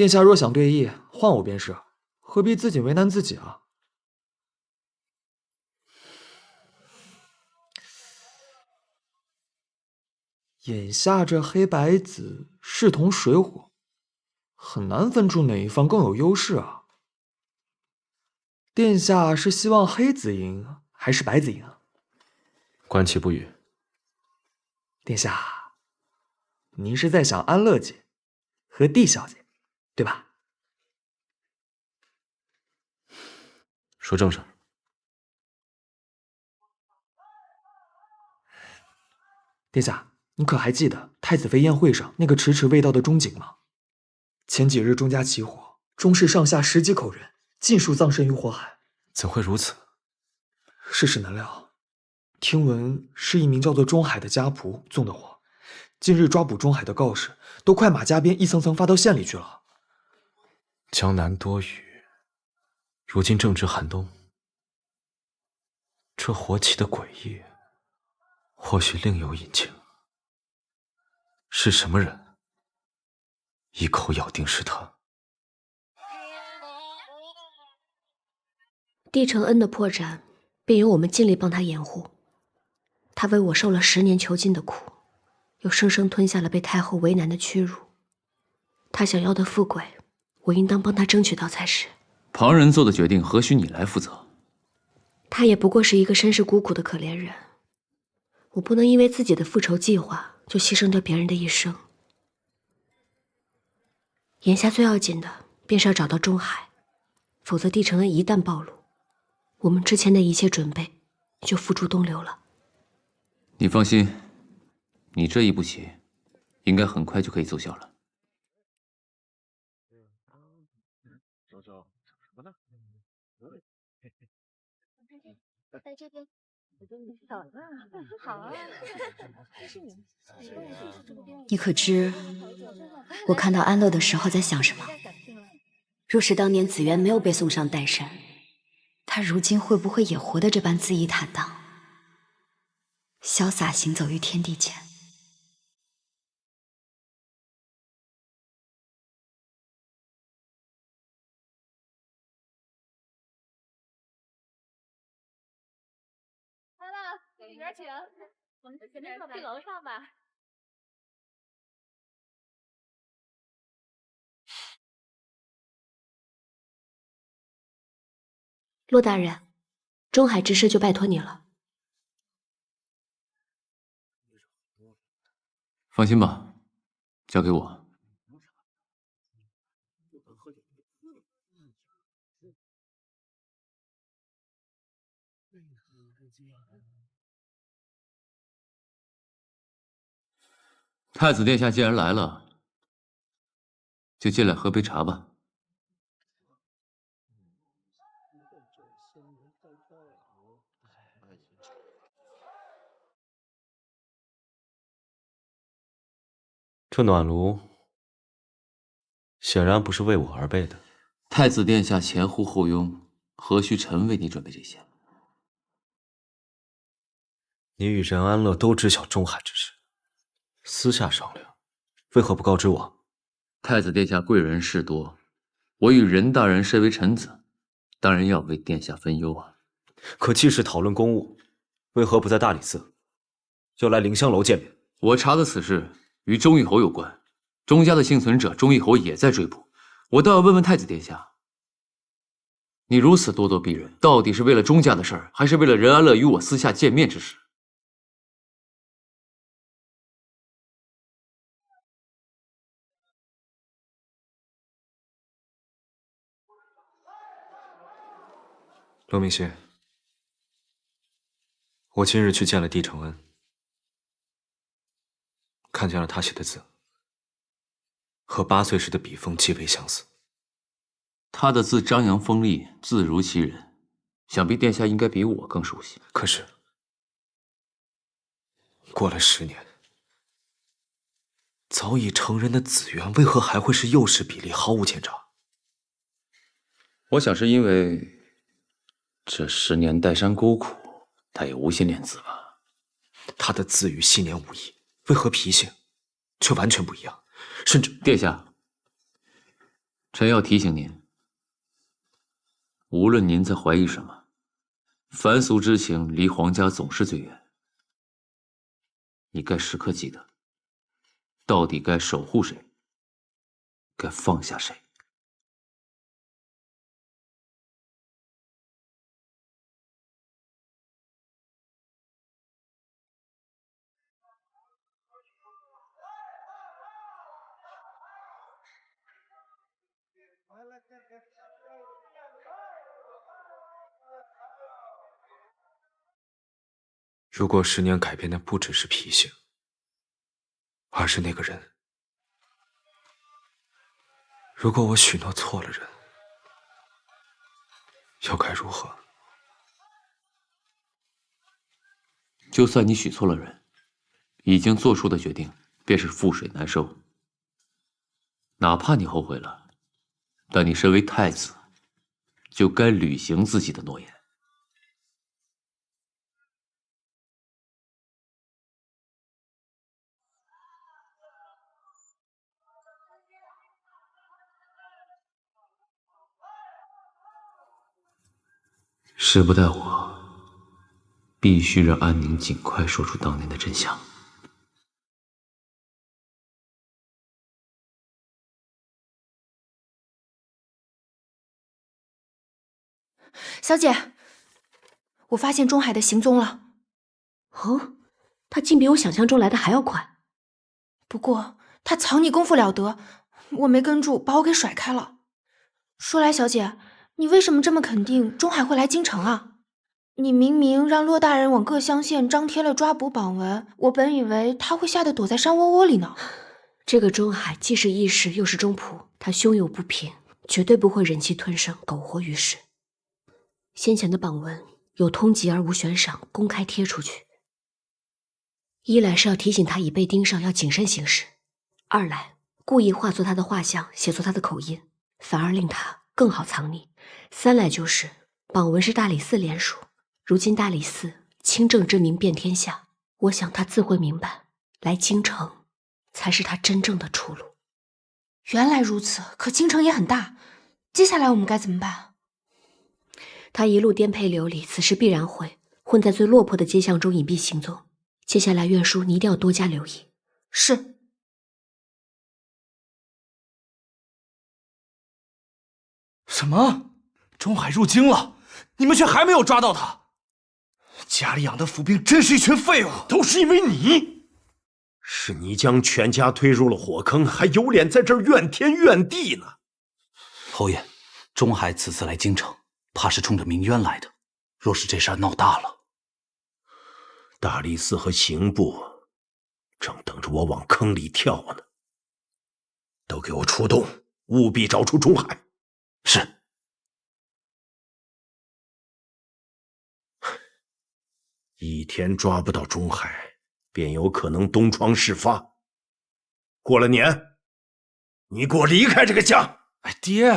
殿下若想对弈，换我便是，何必自己为难自己啊？眼下这黑白子势同水火，很难分出哪一方更有优势啊。殿下是希望黑子赢还是白子赢？观其不语。殿下，您是在想安乐姐和帝小姐，对吧？说正事儿。殿下，你可还记得太子妃宴会上那个迟迟未到的钟景吗？前几日钟家起火，钟氏上下10几口人尽数葬身于火海。怎会如此？世事难料，听闻是一名叫做钟海的家仆纵的火。近日抓捕钟海的告示都快马加鞭，一层层发到县里去了。江南多雨，如今正值寒冬，这火起的诡异，或许另有隐情。是什么人一口咬定是他？帝承恩的破绽，便由我们尽力帮他掩护。他为我受了10年囚禁的苦，又生生吞下了被太后为难的屈辱。他想要的富贵，我应当帮他争取到才是。旁人做的决定，何须你来负责？他也不过是一个身世孤苦的可怜人，我不能因为自己的复仇计划就牺牲掉别人的一生。眼下最要紧的便是要找到钟海，否则帝承恩一旦暴露，我们之前的一切准备就付诸东流了。你放心，你这一步棋，应该很快就可以奏效了。在这边。好啊，你可知我看到安乐的时候在想什么？若是当年紫渊没有被送上岱山，他如今会不会也活得这般恣意坦荡，潇洒行走于天地间？里边请，我们前面去楼上吧。骆大人，钟海之事就拜托你了。放心吧，交给我。太子殿下既然来了，就进来喝杯茶吧。这暖炉显然不是为我而备的。太子殿下前呼后拥，何须臣为你准备这些？你与任安乐都知晓钟海之事，私下商量，为何不告知我？太子殿下贵人事多，我与任大人身为臣子，当然要为殿下分忧啊。可既是讨论公务，为何不在大理寺，就来凌香楼见面？我查的此事与钟义侯有关，钟家的幸存者钟义侯也在追捕，我倒要问问太子殿下，你如此咄咄逼人，到底是为了钟家的事儿，还是为了任安乐与我私下见面之事？罗明熙，我今日去见了帝承恩，看见了他写的字，和8岁时的笔锋极为相似。他的字张扬锋利，字如其人，想必殿下应该比我更熟悉。可是，过了10年，早已成人的紫渊，为何还会是幼时比例，毫无前兆？我想是因为这10年岱山沟苦，他也无心练字吧。他的字与昔年无异，为何脾性却完全不一样？甚至，殿下，臣要提醒您，无论您在怀疑什么，凡俗之情离皇家总是最远。你该时刻记得，到底该守护谁，该放下谁。如果10年改变的不只是脾性，而是那个人，如果我许诺错了人，又该如何？就算你许错了人，已经做出的决定便是覆水难收。哪怕你后悔了，但你身为太子，就该履行自己的诺言。时不待我，必须让安宁尽快说出当年的真相。小姐，我发现钟海的行踪了。哦，他竟比我想象中来的还要快。不过他藏匿功夫了得，我没跟住，把我给甩开了。说来，小姐，你为什么这么肯定钟海会来京城啊？你明明让骆大人往各乡县张贴了抓捕榜文，我本以为他会吓得躲在山窝窝里呢。这个钟海既是义士，又是忠仆，他胸有不平，绝对不会忍气吞声，苟活于世。先前的榜文有通缉而无悬赏，公开贴出去，一来是要提醒他已被盯上要谨慎行事，二来故意画作他的画像，写作他的口音，反而令他更好藏匿，三来就是榜文是大理寺联署，如今大理寺清正之名遍天下，我想他自会明白，来京城才是他真正的出路。原来如此，可京城也很大，接下来我们该怎么办？他一路颠沛流离，此时必然会混在最落魄的街巷中隐蔽行踪。接下来院书你一定要多加留意。是。什么？钟海入京了，你们却还没有抓到他？家里养的府兵真是一群废物！都是因为你，是你将全家推入了火坑，还有脸在这儿怨天怨地呢。侯爷，钟海此次来京城，怕是冲着鸣冤来的。若是这事儿闹大了，大理寺和刑部正等着我往坑里跳呢。都给我出动，务必找出钟海。是。一天抓不到钟海，便有可能东窗事发。过了年，你给我离开这个家！哎，爹，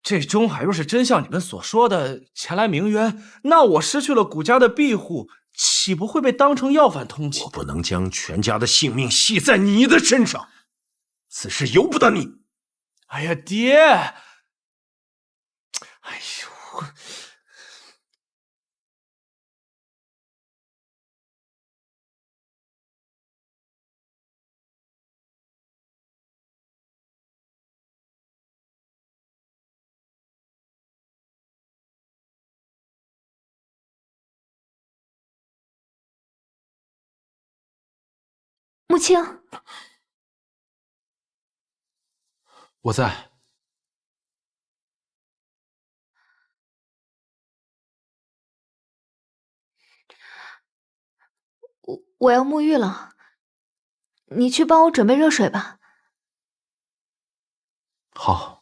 这钟海若是真像你们所说的前来鸣冤，那我失去了谷家的庇护，岂不会被当成要犯通缉？我不能将全家的性命系在你的身上，此事由不得你。哎呀，爹！哎呦！穆青，我在。我要沐浴了，你去帮我准备热水吧。好。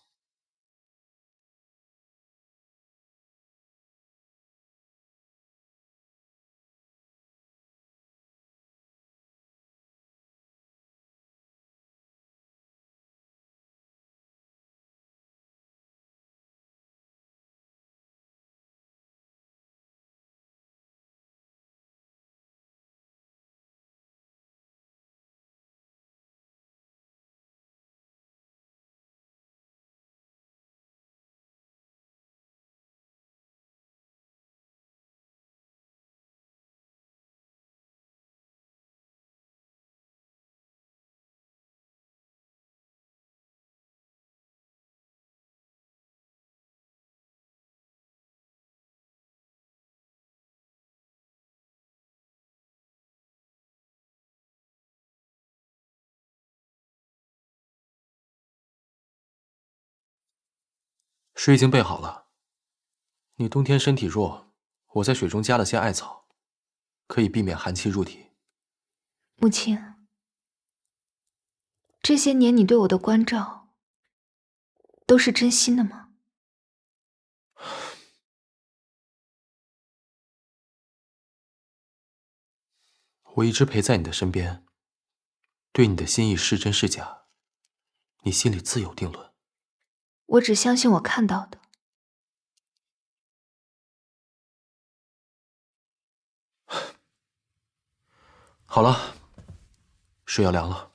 水已经备好了。你冬天身体弱，我在水中加了些艾草，可以避免寒气入体。母亲，这些年你对我的关照，都是真心的吗？我一直陪在你的身边，对你的心意是真是假，你心里自有定论。我只相信我看到的。好了，水要凉了。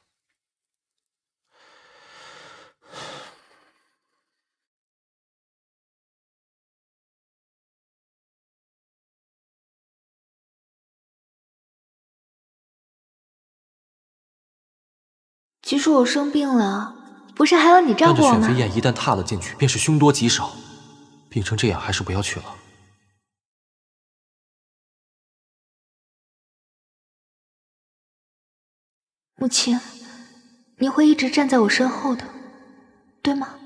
其实我生病了，不是还有你照顾我吗？但这选妃宴一旦踏了进去，便是凶多吉少。病成这样，还是不要去了。母亲，你会一直站在我身后的，对吗？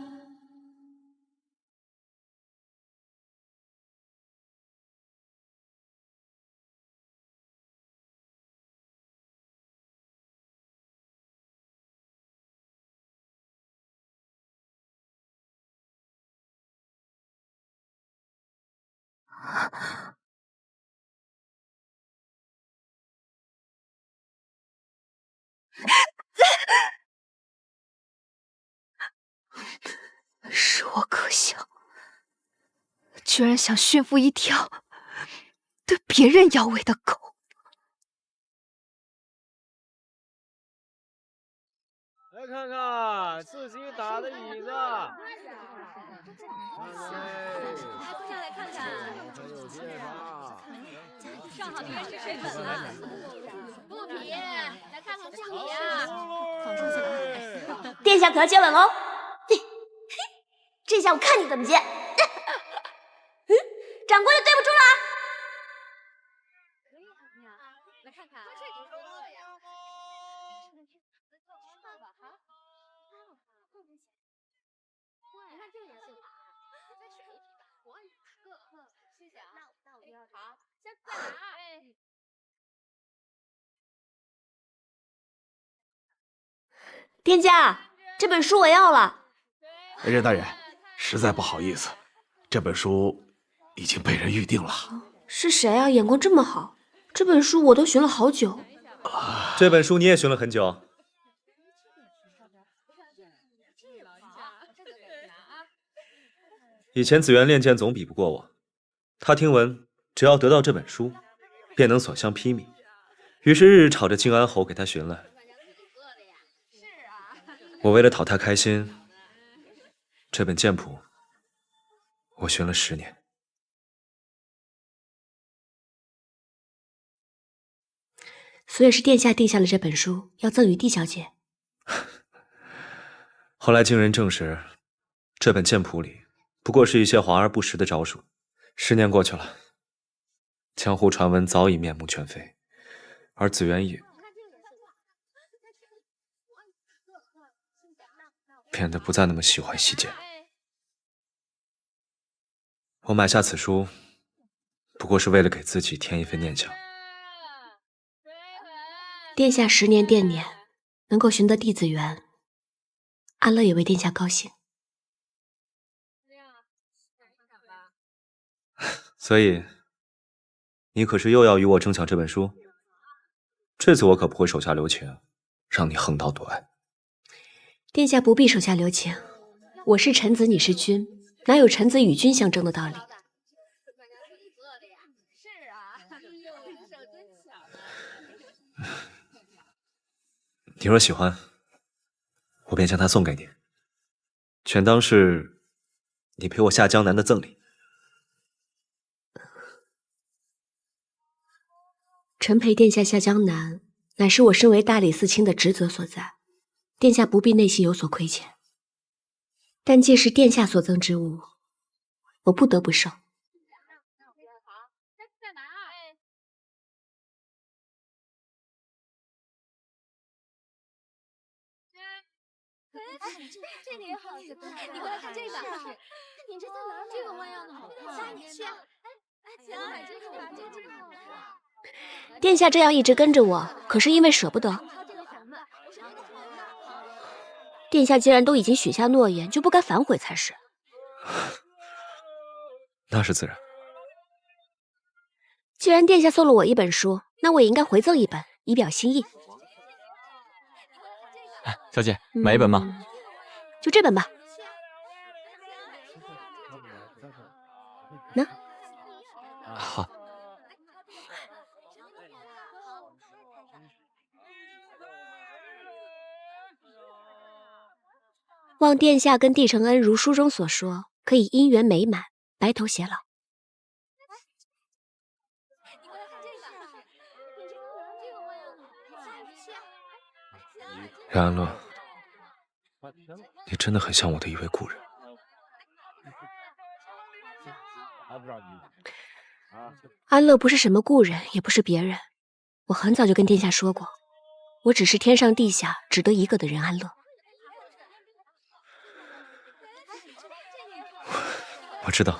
是我可笑，居然想驯服一条对别人摇尾的狗。来看看自己打的椅子，来，坐下来看看，还有介绍。上好的原始水粉了，布匹，来看看布匹呀，放出去了。殿下可要接吻喽！这下我看你怎么接！长官就对不住了。可以啊，来看看，这个够了呀。你看这个也行，再选一匹吧。我2个，谢谢啊。那我第二个。好，下次再来啊。哎。殿下，这本书我要了。任大人，实在不好意思，这本书已经被人预定了。是谁啊？眼光这么好，这本书我都寻了好久。这本书你也寻了很久。以前紫园练剑总比不过我，他听闻只要得到这本书，便能所向披靡，于是日日吵着静安侯给他寻来。我为了讨他开心，这本剑谱我寻了10年。所以是殿下定下了这本书，要赠与帝小姐。后来经人证实，这本剑谱里不过是一些华而不实的招数。10年过去了，江湖传闻早已面目全非，而紫园也变得不再那么喜欢细节。我买下此书，不过是为了给自己添一份念想。殿下10年殿年，能够寻得弟子缘，安乐也为殿下高兴。所以，你可是又要与我争抢这本书？这次我可不会手下留情，让你横刀夺爱。殿下不必手下留情，我是臣子，你是君，哪有臣子与君相争的道理？你若喜欢，我便将它送给你，全当是你陪我下江南的赠礼。臣陪殿下下江南，乃是我身为大理寺卿的职责所在，殿下不必内心有所亏欠。但既是殿下所赠之物，我不得不收。这里也好吃，你过来看这个，你这在哪儿？这个花样的好看，你去。行，买这个吧，这个好看。殿下这样一直跟着我，可是因为舍不得。殿下既然都已经许下诺言，就不该反悔才是。那是自然。既然殿下送了我一本书，那我也应该回赠一本，以表心意。小姐，买一本吗？就这本吧。那好。望殿下跟帝承恩如书中所说，可以姻缘美满，白头偕老。冉安乐，你真的很像我的一位故人。安乐不是什么故人，也不是别人。我很早就跟殿下说过，我只是天上地下只得一个的人安乐。我知道，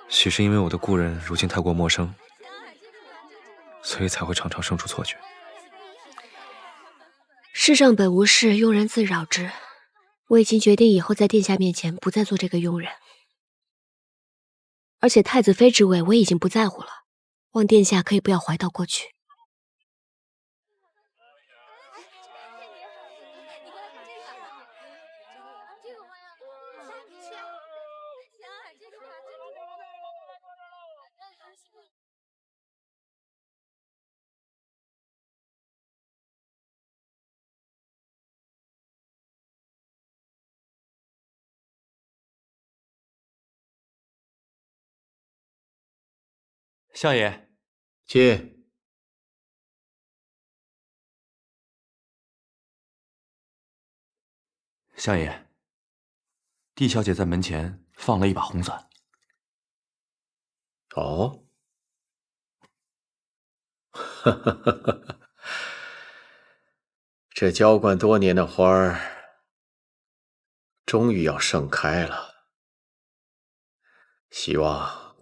许是因为我的故人如今太过陌生，所以才会常常生出错觉。世上本无事，庸人自扰之。我已经决定以后在殿下面前不再做这个庸人，而且太子妃之位我已经不在乎了，望殿下可以不要怀悼过去。相爷，进。相爷，帝小姐在门前放了一把红伞。哦，这浇灌多年的花儿，终于要盛开了。希望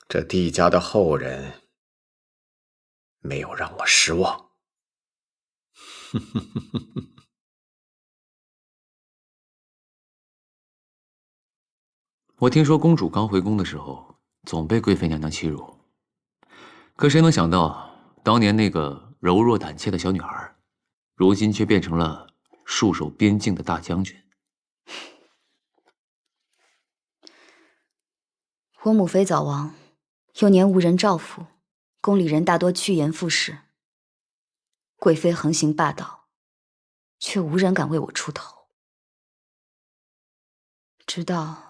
这帝家的后人没有让我失望。我听说公主刚回宫的时候，总被贵妃娘娘欺辱。可谁能想到，当年那个柔弱胆怯的小女孩，如今却变成了戍守边境的大将军。我母妃早亡，幼年无人照拂，宫里人大多趋炎附势。贵妃横行霸道，却无人敢为我出头。直到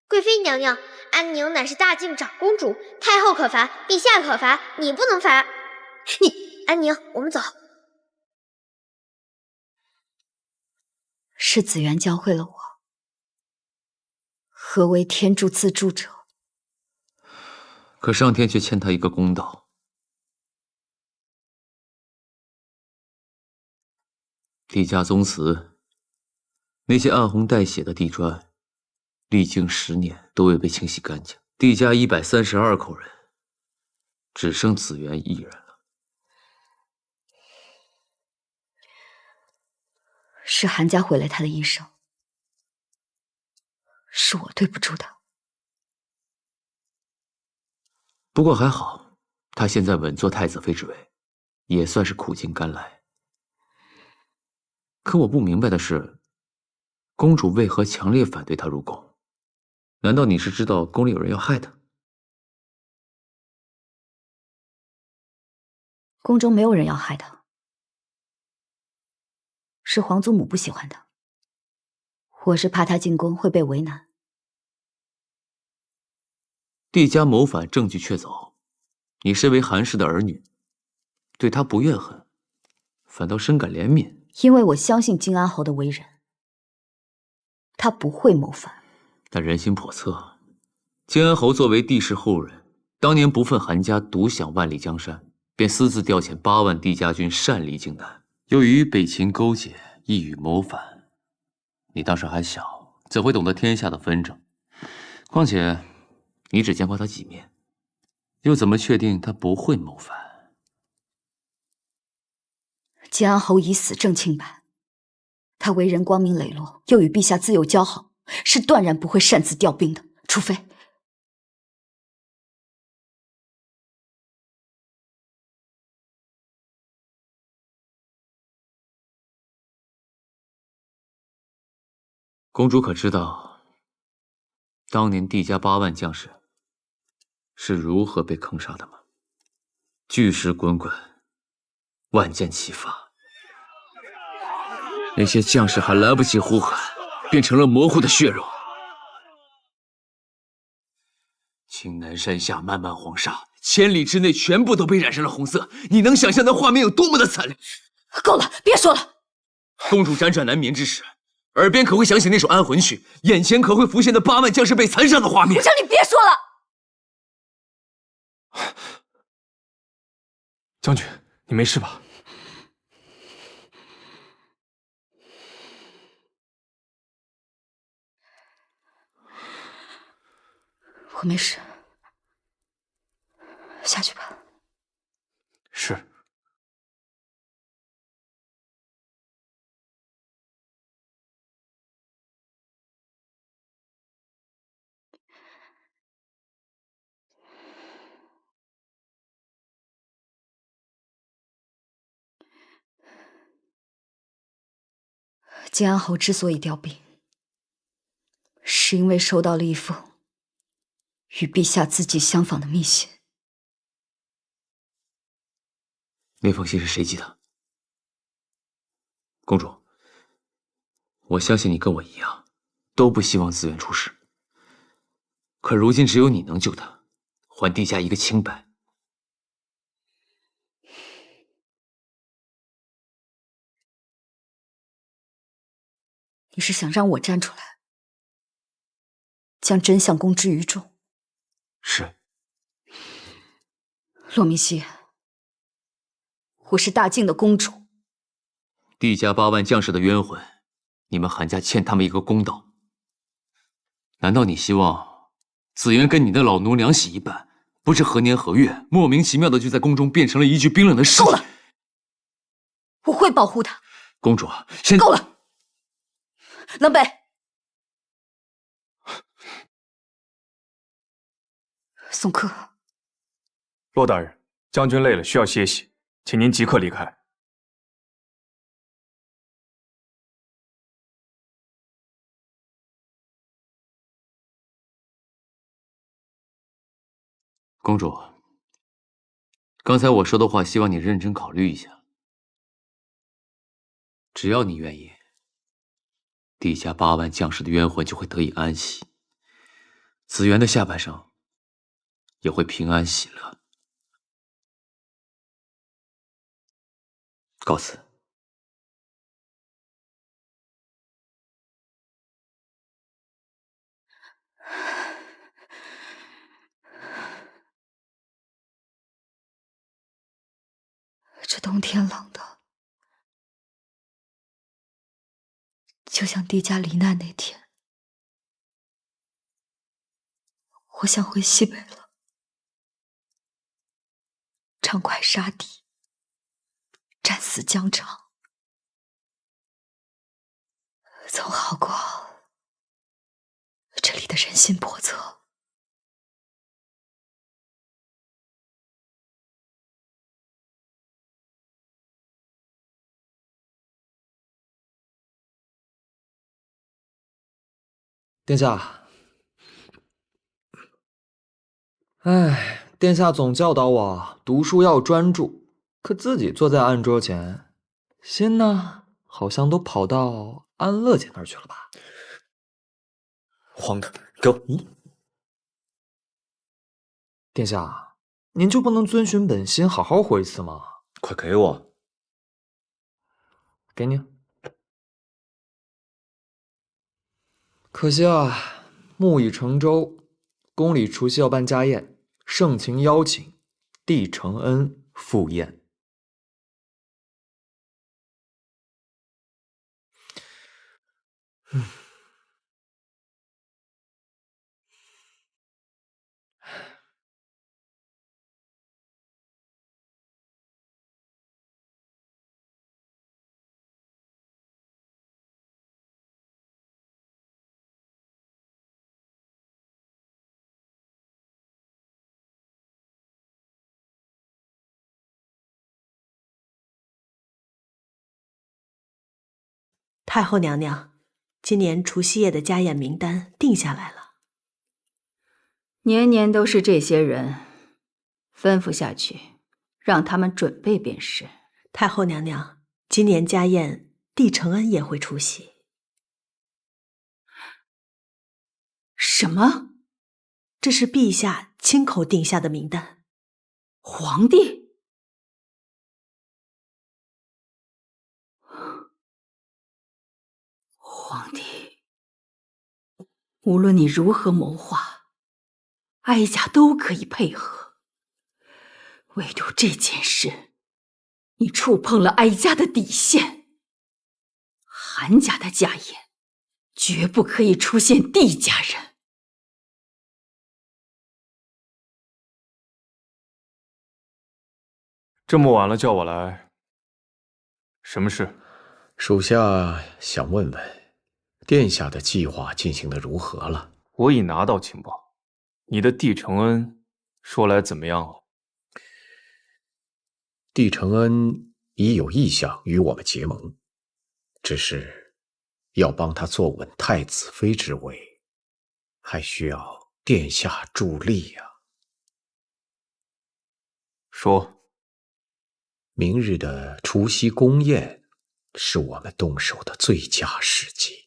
贵妃娘娘，安宁乃是大晋长公主，太后可罚，陛下可罚，你不能罚。你，安宁，我们走。是紫渊教会了我何为天助自助者。可上天却欠他一个公道。帝家宗祠那些暗红带血的地砖，历经10年都未被清洗干净。帝家132口人，只剩紫渊一人了。是韩家毁了他的一生，是我对不住他。不过还好，他现在稳坐太子妃之位，也算是苦尽甘来。可我不明白的是，公主为何强烈反对他入宫？难道你是知道宫里有人要害他？宫中没有人要害他。是皇祖母不喜欢他，我是怕他进宫会被为难。帝家谋反，证据确凿，你身为韩氏的儿女，对他不怨恨，反倒深感怜悯。因为我相信金安侯的为人，他不会谋反。但人心叵测，金安侯作为帝室后人，当年不愤韩家独享万里江山，便私自调遣8万帝家军擅离荆南，又与北秦勾结，意欲谋反。你当时还小，怎会懂得天下的纷争？况且你只见过他几面，又怎么确定他不会谋反？建安侯已死，正清白。他为人光明磊落，又与陛下自幼交好，是断然不会擅自调兵的，除非……公主可知道，当年帝家8万将士是如何被坑杀的吗？巨石滚滚，万箭齐发，那些将士还来不及呼喊，变成了模糊的血肉。青南山下漫漫黄沙，千里之内全部都被染成了红色。你能想象那画面有多么的惨烈？够了，别说了。公主辗转难眠之时，耳边可会响起那首安魂曲，眼前可会浮现那8万将士被残杀的画面。我叫你别说了。将军，你没事吧？我没事，下去吧。是。建安侯之所以调兵，是因为收到了一封与陛下字迹相仿的密信。那封信是谁寄的？公主，我相信你跟我一样，都不希望紫渊出事。可如今只有你能救他，还帝家一个清白。你是想让我站出来，将真相公之于众？是。骆明熙，我是大晋的公主，帝家8万将士的冤魂，你们韩家欠他们一个公道。难道你希望紫渊跟你的老奴娘洗一般，不知何年何月，莫名其妙的就在宫中变成了一具冰冷的尸体？够了！我会保护他。公主，现在够了！冷北，宋柯，骆大人，将军累了，需要歇息，请您即刻离开。公主，刚才我说的话，希望你认真考虑一下。只要你愿意，帝家8万将士的冤魂就会得以安息，紫渊的下半生也会平安喜乐。告辞。这冬天冷的，就像帝家罹难那天，我想回西北了，畅快杀敌，战死疆场，总好过这里的人心叵测。殿下，哎，殿下总教导我读书要专注，可自己坐在案桌前，心呢，好像都跑到安乐姐那儿去了吧？慌的，给我！殿下，您就不能遵循本心，好好活一次吗？快给我！给你。可惜啊，木已成舟，宫里除夕要办家宴，盛情邀请，帝承恩，赴宴。太后娘娘，今年除夕夜的家宴名单定下来了。年年都是这些人，吩咐下去，让他们准备便是。太后娘娘，今年家宴，帝承恩也会出席。什么？这是陛下亲口定下的名单。皇帝？皇帝，无论你如何谋划，哀家都可以配合。唯独这件事，你触碰了哀家的底线。韩家的家宴，绝不可以出现帝家人。这么晚了叫我来，什么事？属下想问问，殿下的计划进行得如何了？我已拿到情报，你的帝承恩说来怎么样了？帝承恩已有意向与我们结盟，只是要帮他坐稳太子妃之位，还需要殿下助力呀。说。明日的除夕宫宴是我们动手的最佳时机。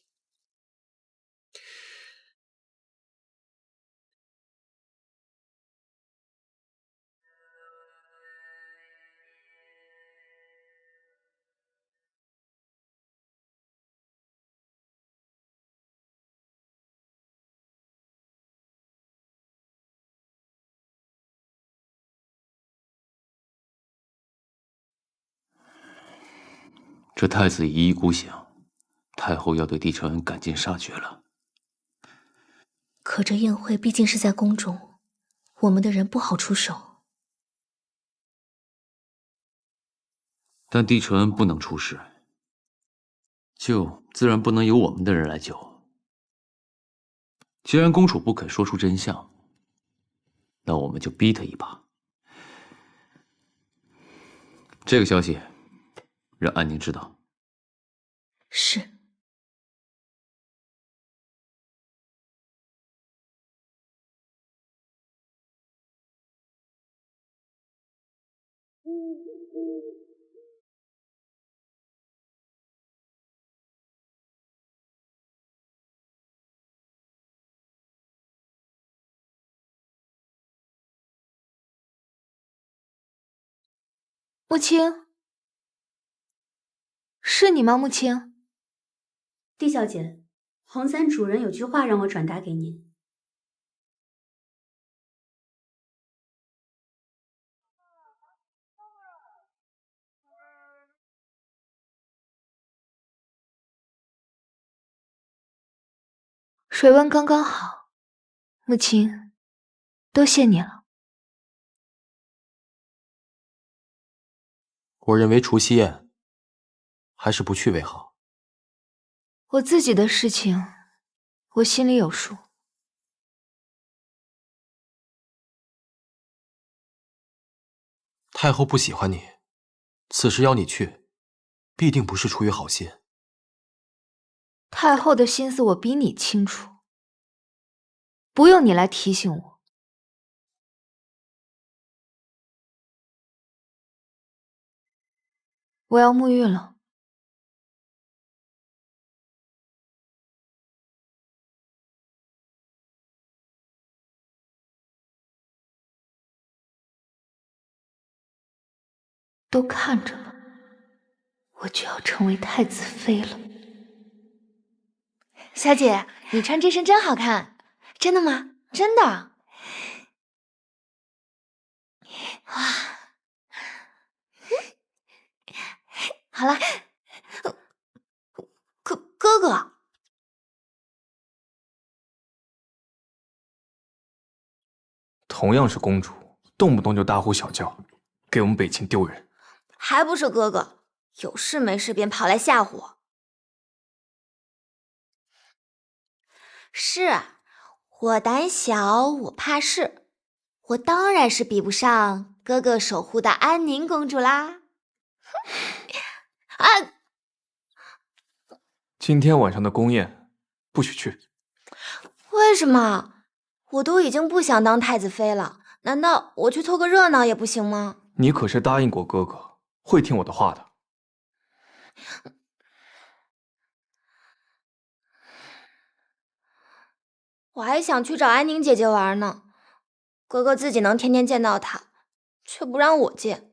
这太子一意孤行，太后要对帝承恩赶尽杀绝了。可这宴会毕竟是在宫中，我们的人不好出手。但帝承恩不能出事，救自然不能由我们的人来救。既然公主不肯说出真相，那我们就逼她一把。这个消息让安宁知道。是。穆青，是你吗？穆青。帝小姐，黄三主人有句话让我转达给您。水温刚刚好，穆青，多谢你了。我认为除夕宴还是不去为好。我自己的事情，我心里有数。太后不喜欢你，此时邀你去，必定不是出于好心。太后的心思我比你清楚，不用你来提醒我。我要沐浴了。都看着了，我就要成为太子妃了。小姐，你穿这身真好看。真的吗？真的。哇，好了，哥哥，同样是公主，动不动就大呼小叫，给我们北秦丢人。还不是哥哥，有事没事便跑来吓唬我。是我胆小，我怕事，我当然是比不上哥哥守护的安宁公主啦。啊！今天晚上的宫宴不许去。为什么？我都已经不想当太子妃了，难道我去凑个热闹也不行吗？你可是答应过哥哥，会听我的话的。我还想去找安宁姐姐玩呢，哥哥自己能天天见到她，却不让我见。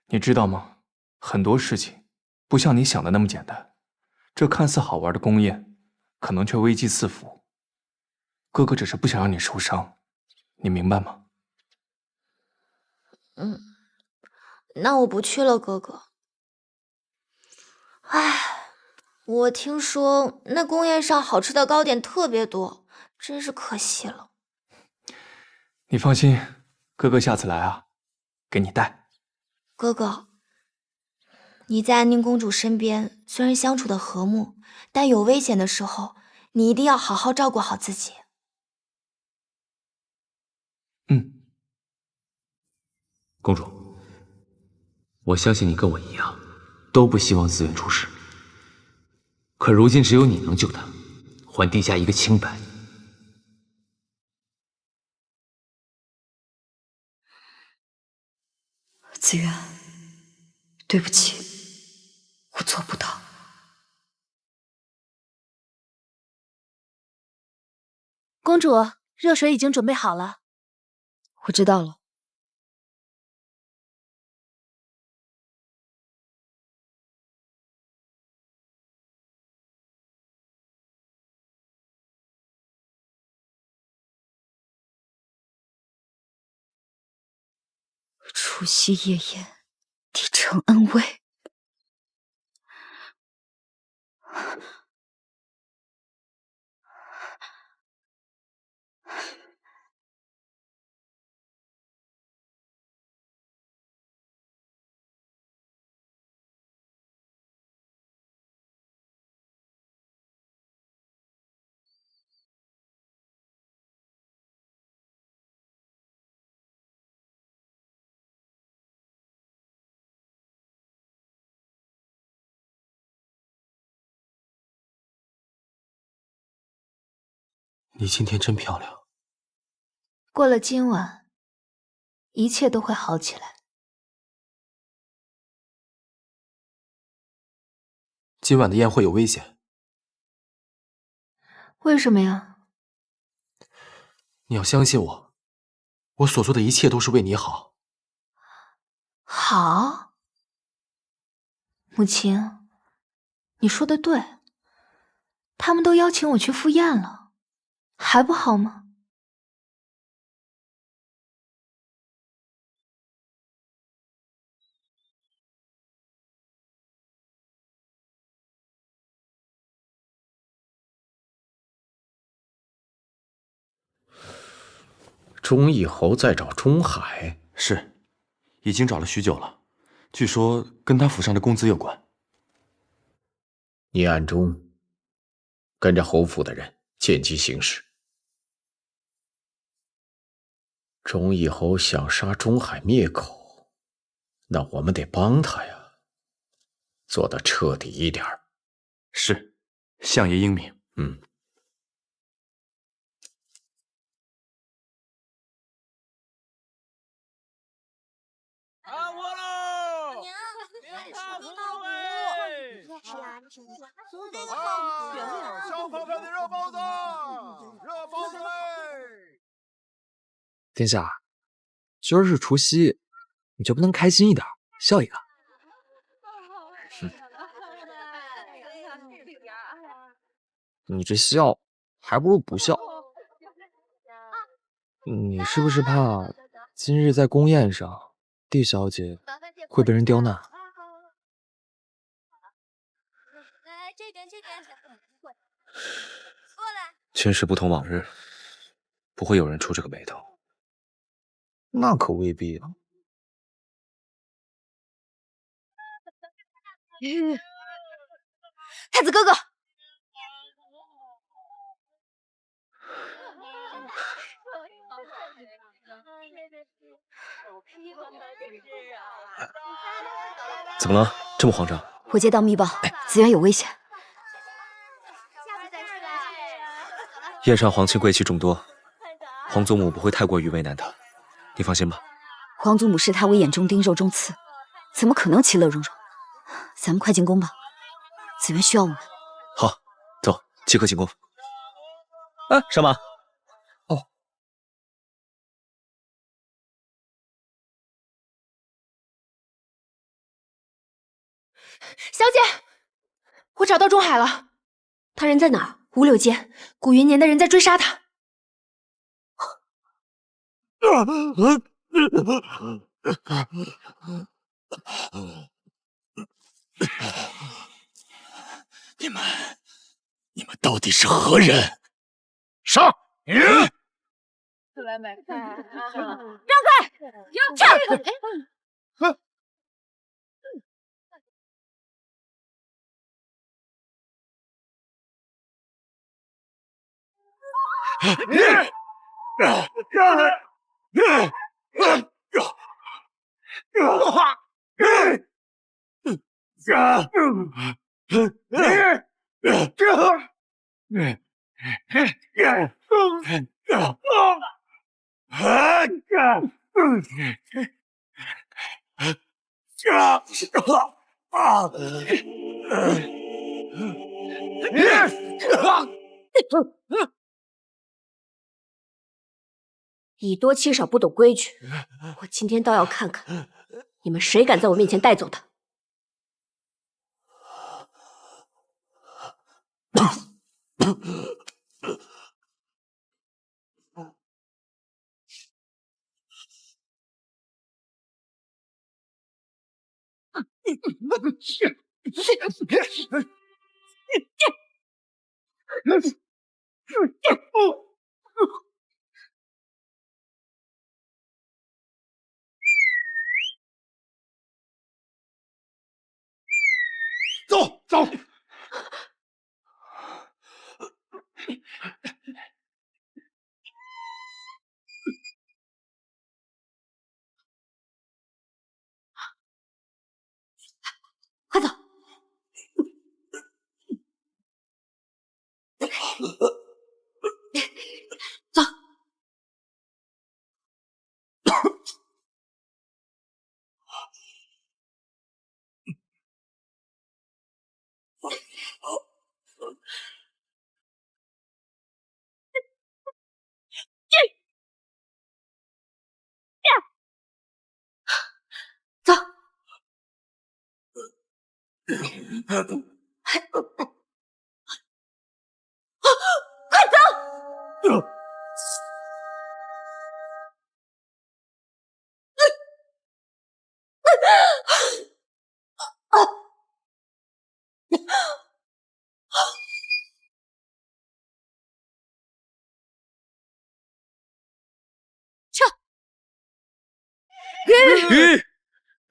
你知道吗？很多事情不像你想的那么简单。这看似好玩的宫宴，可能却危机四伏。哥哥只是不想让你受伤，你明白吗？那我不去了，哥哥。唉，我听说那宫宴上好吃的糕点特别多，真是可惜了。你放心，哥哥下次来啊，给你带。哥哥，你在安宁公主身边虽然相处的和睦，但有危险的时候，你一定要好好照顾好自己。公主，我相信你跟我一样，都不希望自愿出事。可如今只有你能救他，还殿下一个清白。子渊，对不起，我做不到。公主，热水已经准备好了。我知道了。除夕夜宴，帝城恩威。你今天真漂亮。过了今晚，一切都会好起来。今晚的宴会有危险。为什么呀？你要相信我，我所做的一切都是为你好。好，母亲，你说的对。他们都邀请我去赴宴了，还不好吗？忠义侯在找钟海，是，已经找了许久了，据说跟他府上的公子有关。你暗中跟着侯府的人见机行事。忠义侯想杀钟海灭口，那我们得帮他呀，做得彻底一点。是，相爷英明。看我喽！大福位！小朋友的热包子，热包子嘞！殿下，今儿是除夕，你就不能开心一点，笑一个？你这笑还不如不笑。你是不是怕今日在宫宴上，帝小姐会被人刁难？今时不同往日，不会有人出这个眉头。那可未必啊。太子哥哥，怎么了？这么慌张？我接到密报，紫渊有危险。宴上皇亲贵戚众多，皇祖母不会太过于为难他，你放心吧。皇祖母视他为眼中钉肉中刺，怎么可能其乐融融？咱们快进宫吧，紫渊需要我们。好，走，即刻进宫。哎，上马。哦。小姐，我找到钟海了，他人在哪儿？五柳间，古云年的人在追杀他。你们到底是何人？上！来买饭，让开！哼！以多欺少，不懂规矩。我今天倒要看看，你们谁敢在我面前带走他！走走。快走！走。走。快走！撤！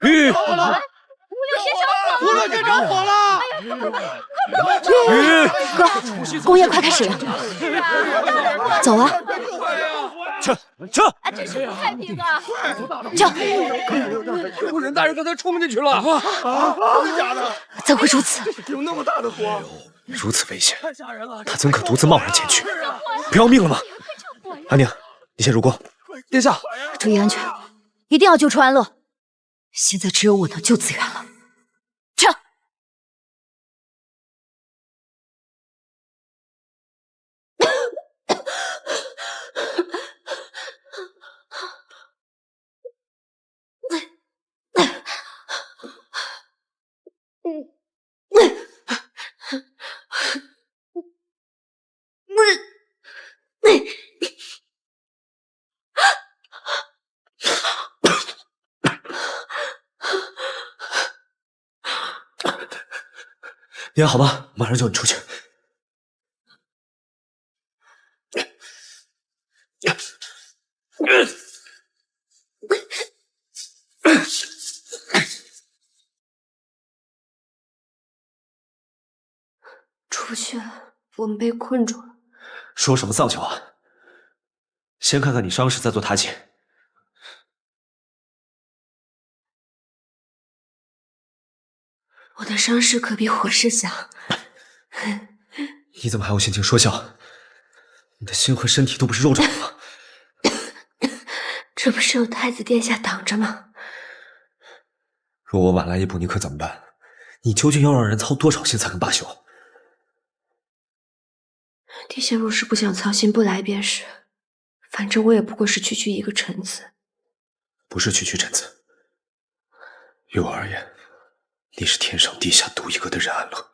雨！无论街着火了！哥，宫宴快开始了，走啊！撤！这是太平啊！撤！有人大人刚才冲进去了！真的假的？怎会如此？有那么大的火？如此危险，太吓人了！他怎可独自贸然前去？不要命了吗？安宁，你先入宫。殿下，注意安全，一定要救出安乐。现在只有我能救紫渊了。撤！你还好吗？马上叫你出去。出不去了，我们被困住了。说什么丧气话？先看看你伤势，再做他检。我的伤势可比火势小。你怎么还有心情说笑？你的心和身体都不是肉长的吗？这不是有太子殿下挡着吗？若我晚来一步，你可怎么办？你究竟要让人操多少心才肯罢休？殿下若是不想操心，不来便是。反正我也不过是区区一个臣子。不是区区臣子，于我而言，你是天上地下独一个的任安乐。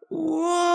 我